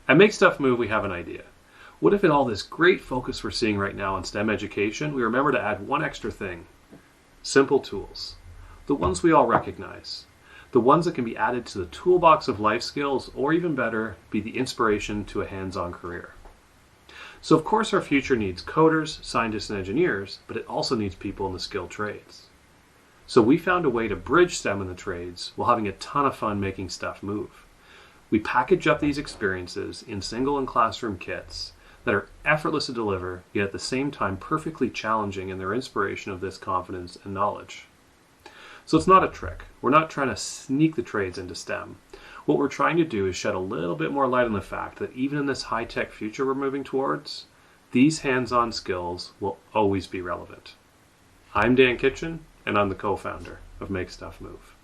At Make Stuff Move, we have an idea. What if in all this great focus we're seeing right now on STEM education, we remember to add one extra thing? Simple tools. The ones we all recognize. The ones that can be added to the toolbox of life skills, or even better, be the inspiration to a hands-on career. So of course our future needs coders, scientists, and engineers, but it also needs people in the skilled trades. So we found a way to bridge STEM and the trades while having a ton of fun making stuff move. We package up these experiences in single and classroom kits that are effortless to deliver, yet at the same time perfectly challenging in their inspiration of this confidence and knowledge. So it's not a trick. We're not trying to sneak the trades into STEM. What we're trying to do is shed a little bit more light on the fact that even in this high-tech future we're moving towards, these hands-on skills will always be relevant. I'm Dan Kitchen, and I'm the co-founder of Make Stuff Move.